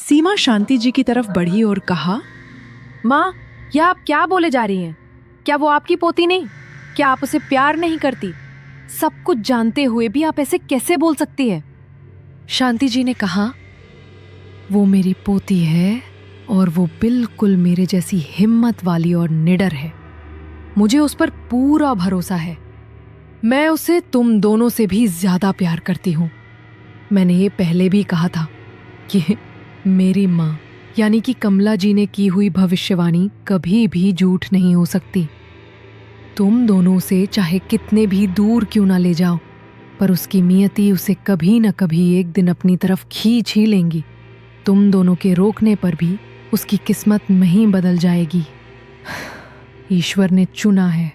सीमा शांति जी की तरफ बढ़ी और कहा, माँ, यह आप क्या बोले जा रही हैं? क्या वो आपकी पोती नहीं? क्या आप उसे प्यार नहीं करती? सब कुछ जानते हुए भी आप ऐसे कैसे बोल सकती है? शांति जी ने कहा, वो मेरी पोती है और वो बिल्कुल मेरे जैसी हिम्मत वाली और निडर है। मुझे उस पर पूरा भरोसा है। मैं उसे तुम दोनों से भी ज्यादा प्यार करती हूँ। मैंने ये पहले भी कहा था कि मेरी माँ यानी कि कमला जी ने की हुई भविष्यवाणी कभी भी झूठ नहीं हो सकती। तुम दोनों से चाहे कितने भी दूर क्यों ना ले जाओ, पर उसकी नियति उसे कभी न कभी एक दिन अपनी तरफ खींच ही लेंगी। तुम दोनों के रोकने पर भी उसकी किस्मत नहीं बदल जाएगी। ईश्वर ने चुना है,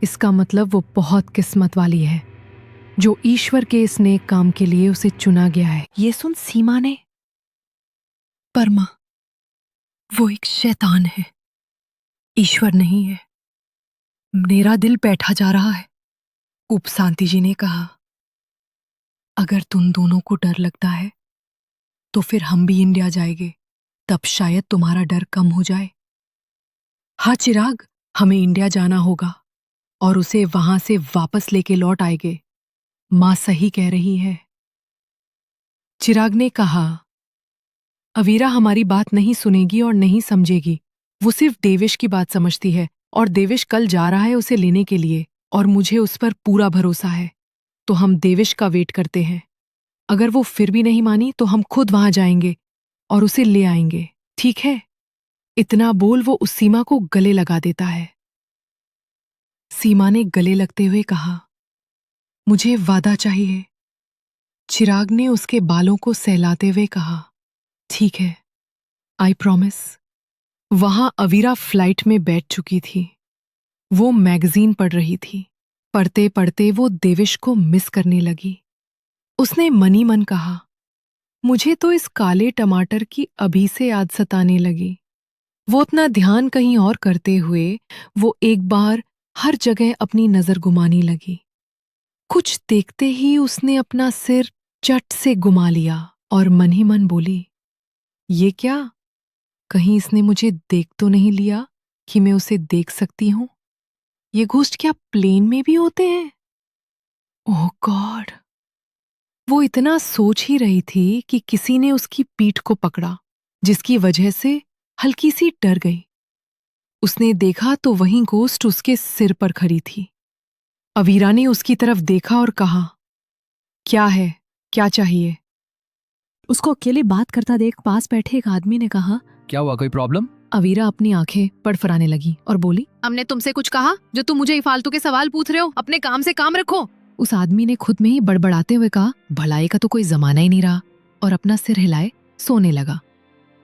इसका मतलब वो बहुत किस्मत वाली है जो ईश्वर के इस नेक काम के लिए उसे चुना गया है। ये सुन सीमा ने, पर मां, वो एक शैतान है, ईश्वर नहीं है। मेरा दिल बैठा जा रहा है। उप शांति जी ने कहा, अगर तुम दोनों को डर लगता है तो फिर हम भी इंडिया जाएंगे, तब शायद तुम्हारा डर कम हो जाए। हाँ चिराग, हमें इंडिया जाना होगा और उसे वहां से वापस लेके लौट आएंगे। मां सही कह रही है। चिराग ने कहा, अवीरा हमारी बात नहीं सुनेगी और नहीं समझेगी। वो सिर्फ देवेश की बात समझती है और देवेश कल जा रहा है उसे लेने के लिए और मुझे उस पर पूरा भरोसा है। तो हम देवेश का वेट करते हैं। अगर वो फिर भी नहीं मानी तो हम खुद वहां जाएंगे और उसे ले आएंगे, ठीक है? इतना बोल वो उस सीमा को गले लगा देता है। सीमा ने गले लगते हुए कहा, मुझे वादा चाहिए। चिराग ने उसके बालों को सहलाते हुए कहा, ठीक है, आई प्रॉमिस। वहां अवीरा फ्लाइट में बैठ चुकी थी। वो मैगजीन पढ़ रही थी। पढ़ते पढ़ते वो देवेश को मिस करने लगी। उसने मनी मन कहा, मुझे तो इस काले टमाटर की अभी से याद सताने लगी। वो अपना ध्यान कहीं और करते हुए वो एक बार हर जगह अपनी नजर घुमाने लगी। कुछ देखते ही उसने अपना सिर चट से घुमा लिया और मन ही मन बोली, ये क्या? कहीं इसने मुझे देख तो नहीं लिया कि मैं उसे देख सकती हूं? ये घोस्ट क्या प्लेन में भी होते हैं? ओह गॉड! वो इतना सोच ही रही थी कि किसी ने उसकी पीठ को पकड़ा, जिसकी वजह से हल्की सी डर गई। उसने देखा तो वहीं घोस्ट उसके सिर पर खड़ी थी। अवीरा ने उसकी तरफ देखा और कहा, क्या है, क्या चाहिए? उसको अकेले बात करता देख पास बैठे एक आदमी ने कहा, क्या हुआ, कोई प्रॉब्लम? अवीरा अपनी आंखें फड़फड़ाने लगी और बोली, हमने तुमसे कुछ कहा जो तुम मुझे फालतू के सवाल पूछ रहे हो? अपने काम से काम रखो। उस आदमी ने खुद में ही बड़बड़ाते हुए कहा, भलाई का तो कोई जमाना ही नहीं रहा, और अपना सिर हिलाए सोने लगा।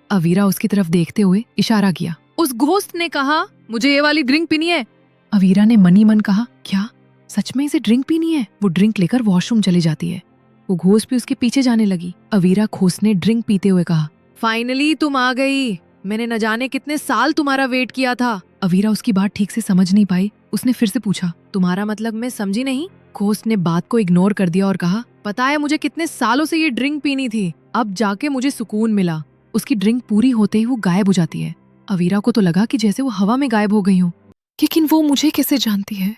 अवीरा उसकी तरफ देखते हुए इशारा किया। उस घोस्ट ने कहा, मुझे ये वाली ड्रिंक पीनी है। अवीरा ने मनी मन कहा, क्या सच में इसे ड्रिंक पीनी है? वो ड्रिंक लेकर वॉशरूम चली जाती है। वो घोस्ट भी उसके पीछे जाने लगी। अवीरा घोस्ट ने ड्रिंक पीते हुए कहा, फाइनली तुम आ गई। मैंने न जाने कितने साल तुम्हारा वेट किया था। अवीरा उसकी बात ठीक से समझ नहीं पाई। उसने फिर से पूछा, तुम्हारा मतलब मैं समझी नहीं। घोस्ट ने बात को इग्नोर कर दिया और कहा, पता है मुझे कितने सालों से ये ड्रिंक पीनी थी, अब जाके मुझे सुकून मिला। उसकी ड्रिंक पूरी होते ही वो गायब हो जाती है। अवीरा को तो लगा कि जैसे वो हवा में गायब हो गई हो। लेकिन वो मुझे कैसे जानती है?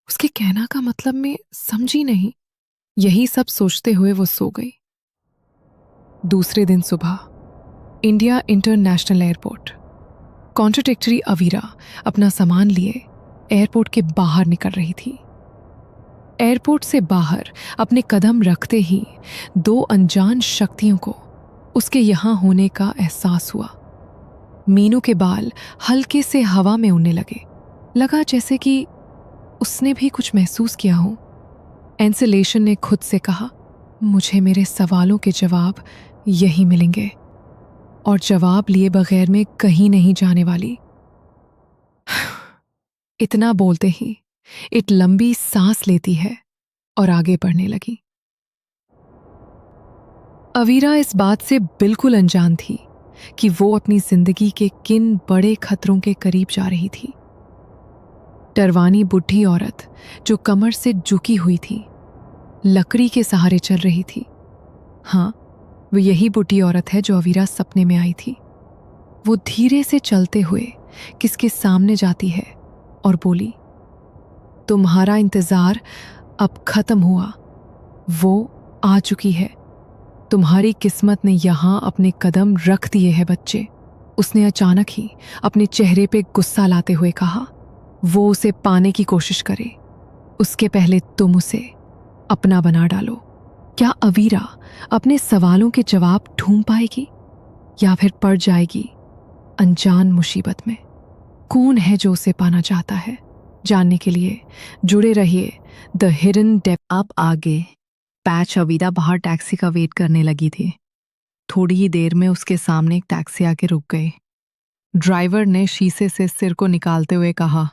उसके कहना का मतलब मैं समझी नहीं। यही सब सोचते हुए वो सो गई। दूसरे दिन सुबह India international airport. Contradictory Avira अपना सामान लिए एयरपोर्ट के बाहर निकल रही थी। एयरपोर्ट से बाहर अपने कदम रखते ही दो अनजान शक्तियों को उसके यहाँ होने का एहसास हुआ। मीनू के बाल हल्के से हवा में उड़ने लगे। लगा जैसे कि उसने भी कुछ महसूस किया हो। एंसेलेशन ने खुद से कहा, मुझे मेरे सवालों के जवाब यही मिलेंगे और जवाब लिए बगैर मैं कहीं नहीं जाने वाली। इतना बोलते ही एक लंबी सांस लेती है और आगे बढ़ने लगी। अवीरा इस बात से बिल्कुल अनजान थी कि वो अपनी जिंदगी के किन बड़े खतरों के करीब जा रही थी। टरवानी बुढ़ी औरत जो कमर से झुकी हुई थी, लकड़ी के सहारे चल रही थी। हाँ, वो यही बुढ़ी औरत है जो अवीरा सपने में आई थी। वो धीरे से चलते हुए किसके सामने जाती है और बोली, तुम्हारा इंतजार अब खत्म हुआ, वो आ चुकी है। तुम्हारी किस्मत ने यहां अपने कदम रख दिए हैं बच्चे। उसने अचानक ही अपने चेहरे पे गुस्सा लाते हुए कहा। वो उसे पाने की कोशिश करे, उसके पहले तुम उसे अपना बना डालो। क्या अवीरा अपने सवालों के जवाब ढूंढ पाएगी या फिर पड़ जाएगी अनजान मुसीबत में? कौन है जो उसे पाना चाहता है? जानने के लिए जुड़े रहिए द हिडन डेप्थ। अब आगे पैच अवीरा बाहर टैक्सी का वेट करने लगी थी। थोड़ी ही देर में उसके सामने एक टैक्सी आके रुक गई। ड्राइवर ने शीशे से सिर को निकालते हुए कहा,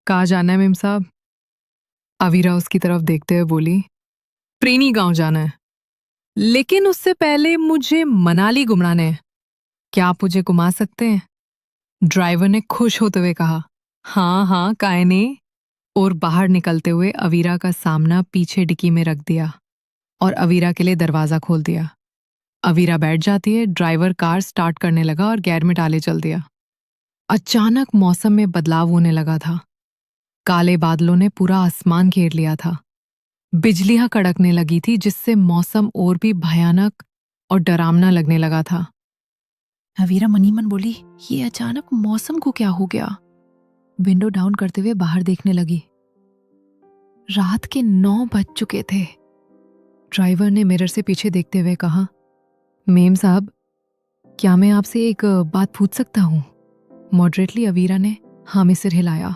कहाँ जाना है मेम साहब? अवीरा उसकी तरफ देखते हुए बोली, प्रेनी गांव जाना है, लेकिन उससे पहले मुझे मनाली घुमाना है। क्या आप मुझे घुमा सकते हैं? ड्राइवर ने खुश होते हुए कहा, हाँ हाँ काहे नहीं। और बाहर निकलते हुए अवीरा का सामना पीछे डिक्की में रख दिया और अवीरा के लिए दरवाजा खोल दिया। अवीरा बैठ जाती है, ड्राइवर कार स्टार्ट करने लगा और गियर में डाले चल दिया। अचानक मौसम में बदलाव होने लगा था। काले बादलों ने पूरा आसमान घेर लिया था। बिजलियां कड़कने लगी थी, जिससे मौसम और भी भयानक और डरावना लगने लगा था। अवीरा मनी मन बोली, ये अचानक मौसम को क्या हो गया? विंडो डाउन करते हुए बाहर देखने लगी। रात के 9 बज चुके थे। ड्राइवर ने मिरर से पीछे देखते हुए कहा, मेम साहब, क्या मैं आपसे एक बात पूछ सकता हूं? मॉडरेटली अवीरा ने हाँ में सिर हिलाया।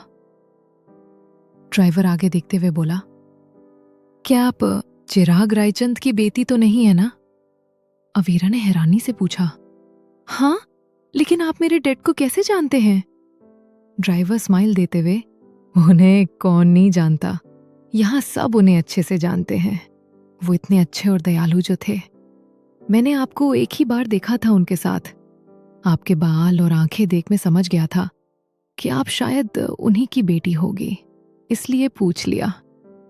ड्राइवर आगे देखते हुए बोला, क्या आप चिराग रायचंद की बेटी तो नहीं है ना? अवीरा ने हैरानी से पूछा। हाँ, लेकिन आप मेरे डैड को कैसे जानते हैं? ड्राइवर स्माइल देते हुए, उन्हें कौन नहीं जानता, यहाँ सब उन्हें अच्छे से जानते हैं। वो इतने अच्छे और दयालु जो थे। मैंने आपको एक ही बार देखा था उनके साथ। आपके बाल और आंखें देख मैं समझ गया था कि आप शायद उन्हीं की बेटी होगी, इसलिए पूछ लिया।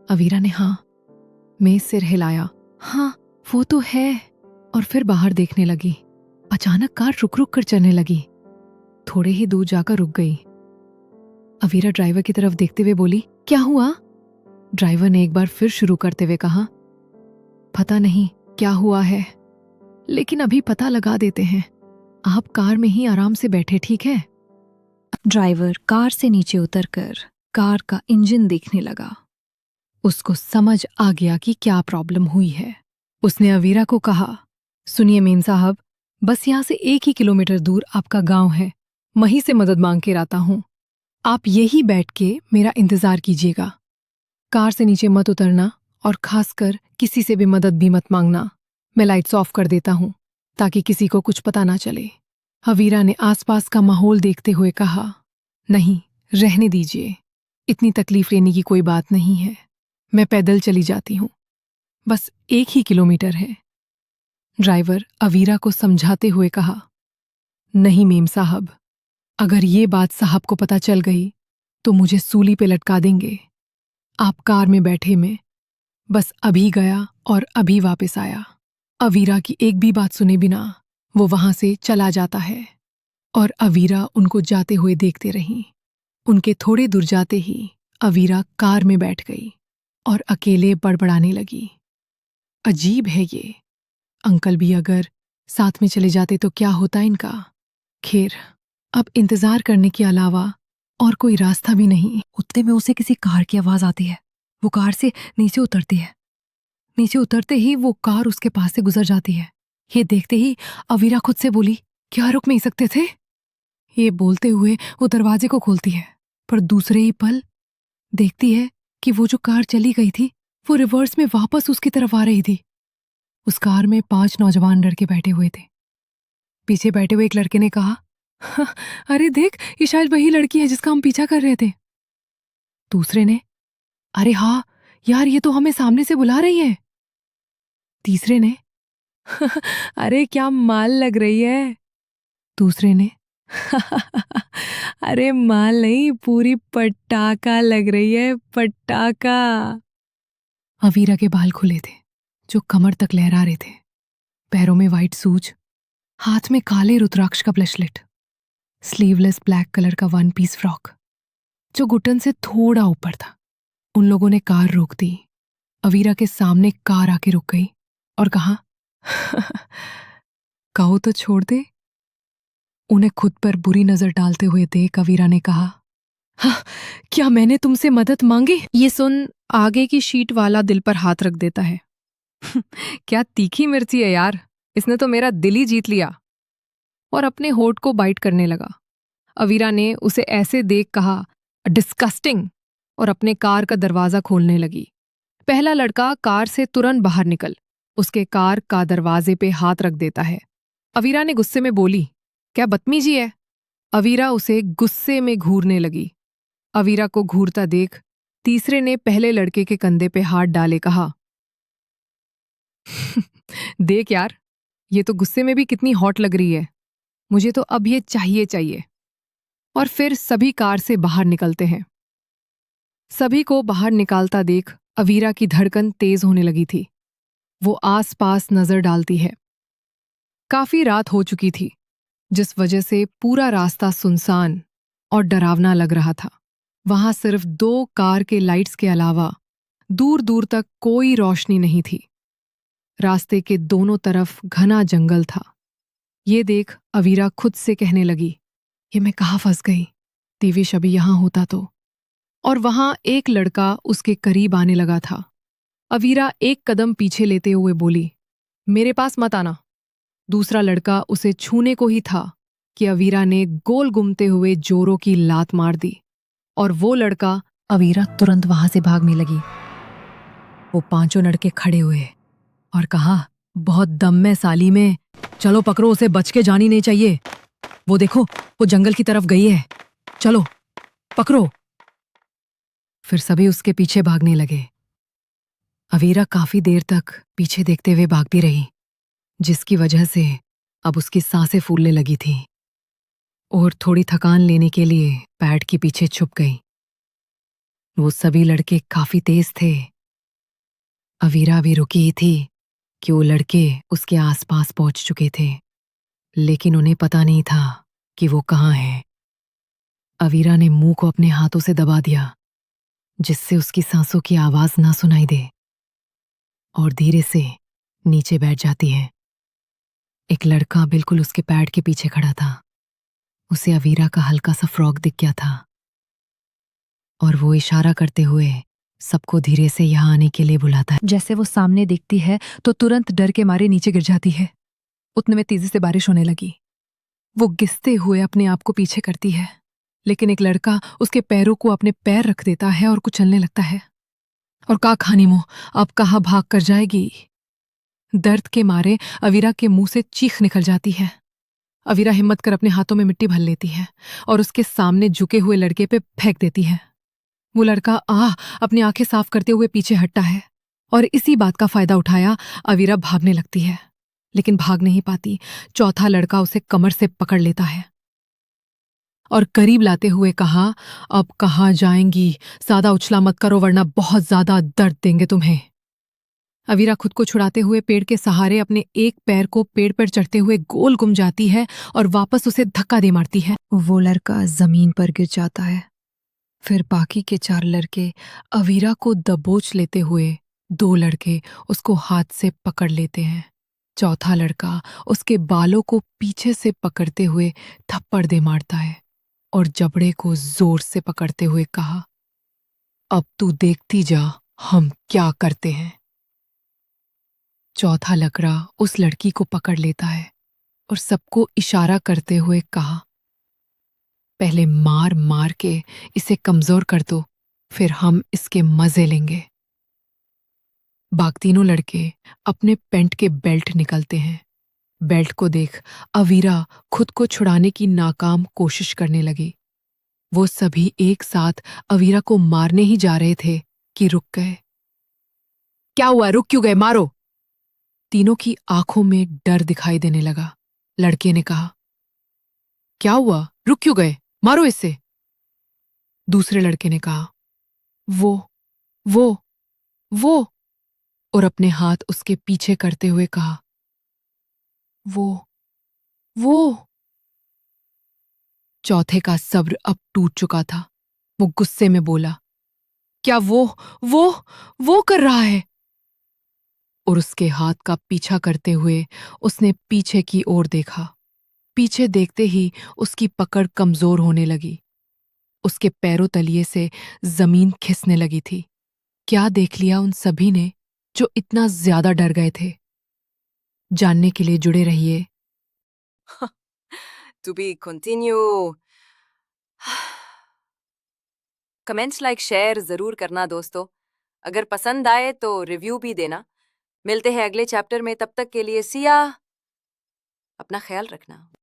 अवीरा ने हाँ में सिर हिलाया। हाँ वो तो है। और फिर बाहर देखने लगी। अचानक कार रुक रुक कर चलने लगी। थोड़े ही दूर जाकर रुक गई। अवीरा ड्राइवर की तरफ देखते हुए बोली, क्या हुआ? ड्राइवर ने एक बार फिर शुरू करते हुए कहा, पता नहीं क्या हुआ है, लेकिन अभी पता लगा देते हैं। आप कार में ही आराम से बैठे, ठीक है? ड्राइवर कार से नीचे उतरकर कार का इंजन देखने लगा। उसको समझ आ गया कि क्या प्रॉब्लम हुई है। उसने अवीरा को कहा, सुनिए मेम साहब, बस यहाँ से 1 ही किलोमीटर दूर आपका गांव है। वहीं से मदद मांग के आता हूँ। आप यही बैठ के मेरा इंतजार कीजिएगा। कार से नीचे मत उतरना और खासकर किसी से भी मदद भी मत मांगना। मैं लाइट्स ऑफ कर देता हूँ ताकि किसी को कुछ पता ना चले। अवीरा ने आसपास का माहौल देखते हुए कहा, नहीं, रहने दीजिए, इतनी तकलीफ लेने की कोई बात नहीं है। मैं पैदल चली जाती हूँ, बस 1 ही किलोमीटर है। ड्राइवर अवीरा को समझाते हुए कहा, नहीं मेम साहब, अगर ये बात साहब को पता चल गई तो मुझे सूली पे लटका देंगे। आप कार में बैठे में बस अभी गया और अभी वापस आया। अवीरा की एक भी बात सुने बिना वो वहां से चला जाता है और अवीरा उनको जाते हुए देखते रही। उनके थोड़े दूर जाते ही अवीरा कार में बैठ गई और अकेले बड़बड़ाने लगी। अजीब है ये, अंकल भी अगर साथ में चले जाते तो क्या होता इनका। खैर, अब इंतजार करने के अलावा और कोई रास्ता भी नहीं। उतने में उसे किसी कार की आवाज आती है। वो कार से नीचे उतरती है। नीचे उतरते ही वो कार उसके पास से गुजर जाती है। ये देखते ही अवीरा खुद से बोली, क्या रुक नहीं सकते थे? ये बोलते हुए वो दरवाजे को खोलती है, पर दूसरे ही पल देखती है कि वो जो कार चली गई थी वो रिवर्स में वापस उसकी तरफ आ रही थी। उस कार में 5 नौजवान लड़के बैठे हुए थे। पीछे बैठे हुए एक लड़के ने कहा, अरे देख, ये शायद वही लड़की है जिसका हम पीछा कर रहे थे। दूसरे ने, अरे हाँ यार, ये तो हमें सामने से बुला रही है। तीसरे ने, अरे क्या माल लग रही है। दूसरे ने, अरे माल नहीं, पूरी पटाखा लग रही है, पटाखा। अवीरा के बाल खुले थे जो कमर तक लहरा रहे थे। पैरों में वाइट सूज, हाथ में काले रुद्राक्ष का ब्रेसलेट, स्लीवलेस ब्लैक कलर का वन पीस फ्रॉक जो घुटन से थोड़ा ऊपर था। उन लोगों ने कार रोक दी। अवीरा के सामने कार आके रुक गई और कहा, कहो तो छोड़ दे। उन्हें खुद पर बुरी नजर डालते हुए देख अवीरा ने कहा, हाँ, क्या मैंने तुमसे मदद मांगी? ये सुन आगे की शीट वाला दिल पर हाथ रख देता है। क्या तीखी मिर्ची है यार, इसने तो मेरा दिल ही जीत लिया। और अपने होठ को बाइट करने लगा। अवीरा ने उसे ऐसे देख कहा, डिस्कस्टिंग, और अपने कार का दरवाजा खोलने लगी। पहला लड़का कार से तुरंत बाहर निकल उसके कार का दरवाजे पे हाथ रख देता है। अवीरा ने गुस्से में बोली, क्या बदतमीजी है? अवीरा उसे गुस्से में घूरने लगी। अवीरा को घूरता देख तीसरे ने पहले लड़के के कंधे पे हाथ डाले कहा, देख यार, ये तो गुस्से में भी कितनी हॉट लग रही है, मुझे तो अब ये चाहिए। और फिर सभी कार से बाहर निकलते हैं। सभी को बाहर निकालता देख अवीरा की धड़कन तेज होने लगी थी। वो आसपास नजर डालती है। काफी रात हो चुकी थी, जिस वजह से पूरा रास्ता सुनसान और डरावना लग रहा था। वहां सिर्फ 2 कार के लाइट्स के अलावा दूर दूर तक कोई रोशनी नहीं थी। रास्ते के दोनों तरफ घना जंगल था। ये देख अवीरा खुद से कहने लगी, ये मैं कहाँ फंस गई? देवेश अभी यहां होता तो। और वहां एक लड़का उसके करीब आने लगा था। अवीरा एक कदम पीछे लेते हुए बोली, मेरे पास मत आना। दूसरा लड़का उसे छूने को ही था कि अवीरा ने गोल घूमते हुए जोरों की लात मार दी और वो लड़का, अवीरा तुरंत वहां से भागने लगी। वो 5 लड़के खड़े हुए और कहा, बहुत दम में साली में, चलो पकड़ो उसे, बच के जानी नहीं चाहिए। वो देखो, वो जंगल की तरफ गई है, चलो पकड़ो। फिर सभी उसके पीछे भागने लगे। अवीरा काफी देर तक पीछे देखते हुए भागती रही, जिसकी वजह से अब उसकी सांसें फूलने लगी थी और थोड़ी थकान लेने के लिए पैड के पीछे छुप गई। वो सभी लड़के काफी तेज थे। अवीरा भी रुकी ही थी कि वो लड़के उसके आसपास पहुंच चुके थे, लेकिन उन्हें पता नहीं था कि वो कहाँ है। अवीरा ने मुंह को अपने हाथों से दबा दिया, जिससे उसकी सांसों की आवाज ना सुनाई दे, और धीरे से नीचे बैठ जाती है। एक लड़का बिल्कुल उसके पैड के पीछे खड़ा था। उसे अवीरा का हल्का सा फ्रॉक दिख गया था और वो इशारा करते हुए सबको धीरे से यहाँ आने के लिए बुलाता है। जैसे वो सामने दिखती है तो तुरंत डर के मारे नीचे गिर जाती है। उतने में तेजी से बारिश होने लगी। वो गिसते हुए अपने आप को पीछे करती है, लेकिन एक लड़का उसके पैरों को अपने पैर रख देता है और कुछ चलने लगता है। और का खानी मुंह, अब कहाँ भाग कर जाएगी? दर्द के मारे अवीरा के मुंह से चीख निकल जाती है। अवीरा हिम्मत कर अपने हाथों में मिट्टी भर लेती है और उसके सामने झुके हुए लड़के पे फेंक देती है। वो लड़का अपनी आंखें साफ करते हुए पीछे हटता है और इसी बात का फायदा उठाया अवीरा भागने लगती है, लेकिन भाग नहीं पाती। चौथा लड़का उसे कमर से पकड़ लेता है और करीब लाते हुए कहा, अब कहाँ जाएंगी? ज्यादा उछला मत करो वरना बहुत ज्यादा दर्द देंगे तुम्हें। अवीरा खुद को छुड़ाते हुए पेड़ के सहारे अपने एक पैर को पेड़ पर चढ़ते हुए गोल घुम जाती है और वापस उसे धक्का दे मारती है। वो लड़का जमीन पर गिर जाता है। फिर बाकी के 4 लड़के अवीरा को दबोच लेते हुए 2 लड़के उसको हाथ से पकड़ लेते हैं। चौथा लड़का उसके बालों को पीछे से पकड़ते हुए थप्पड़ दे मारता है और जबड़े को जोर से पकड़ते हुए कहा, अब तू देखती जा हम क्या करते हैं। चौथा लकड़ा उस लड़की को पकड़ लेता है और सबको इशारा करते हुए कहा, पहले मार मार के इसे कमजोर कर दो, फिर हम इसके मजे लेंगे। तीनों लड़के अपने पैंट के बेल्ट निकलते हैं। बेल्ट को देख अवीरा खुद को छुड़ाने की नाकाम कोशिश करने लगी। वो सभी एक साथ अवीरा को मारने ही जा रहे थे कि रुक गए। क्या हुआ, रुक क्यों गए? मारो। तीनों की आंखों में डर दिखाई देने लगा। लड़के ने कहा, क्या हुआ, रुक क्यों गए? मारो इससे। दूसरे लड़के ने कहा, वो, और अपने हाथ उसके पीछे करते हुए कहा, वो चौथे का सब्र अब टूट चुका था। वो गुस्से में बोला, क्या वो कर रहा है? और उसके हाथ का पीछा करते हुए उसने पीछे की ओर देखा। पीछे देखते ही उसकी पकड़ कमजोर होने लगी। उसके पैरों तलिए से जमीन खिसने लगी थी। क्या देख लिया उन सभी ने जो इतना ज्यादा डर गए थे? जानने के लिए जुड़े रहिए। To be continue. Comments like share जरूर करना दोस्तों। अगर पसंद आए तो रिव्यू भी देना। मिलते हैं अगले चैप्टर में, तब तक के लिए सिया। अपना ख्याल रखना।